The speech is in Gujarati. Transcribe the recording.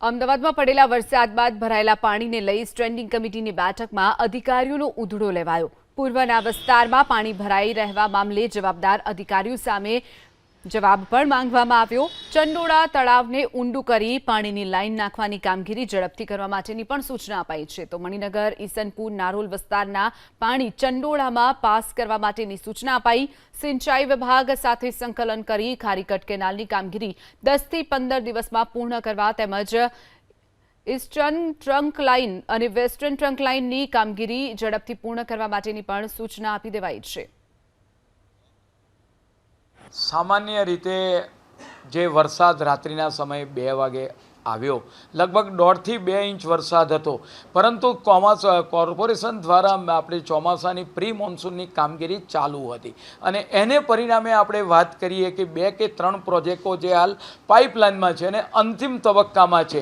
અમદાવાદમાં પડેલા વરસાદ બાદ ભરાયેલા પાણીને લઈ સ્ટેન્ડિંગ કમિટીની બેઠકમાં અધિકારીઓનો ઉધડો લેવાયો। પૂર્વના વિસ્તારમાં પાણી ભરાઈ રહેવા મામલે જવાબદાર અધિકારીઓ સામે જવાબ પણ માંગવામાં આવ્યો। ચંડોળા તળાવને ઊંડું કરી પાણીની લાઈન નાખવાની કામગીરી ઝડપથી કરવા માટેની પણ સૂચના અપાઈ છે। તો મણિનગર, ઈસનપુર, નારોલ વિસ્તારના પાણી ચંડોળામાં પાસ કરવા માટેની સૂચના અપાઈ। સિંચાઈ વિભાગ સાથે સંકલન કરી ખારીકટ કેનાલની કામગીરી 10 થી 15 દિવસમાં પૂર્ણ કરવા તેમજ ઈસ્ટર્ન ટ્રંક લાઇન અને વેસ્ટર્ન ટ્રંક લાઇનની કામગીરી ઝડપથી પૂર્ણ કરવા માટેની પણ સૂચના આપી દેવાઈ છે। સામાન્ય રીતે જે વરસાદ રાત્રિના સમયે 2 વાગે આવ્યો, લગભગ 1.5 થી 2 ઇંચ વરસાદ હતો, પરંતુ કોર્પોરેશન દ્વારા આપણે ચોમાસાની પ્રી મોન્સૂનની કામગીરી ચાલુ હતી અને એને પરિણામે આપણે વાત કરીએ કે 2 કે 3 પ્રોજેક્ટો જે હાલ પાઇપલાઇનમાં છે અને અંતિમ તબક્કામાં છે,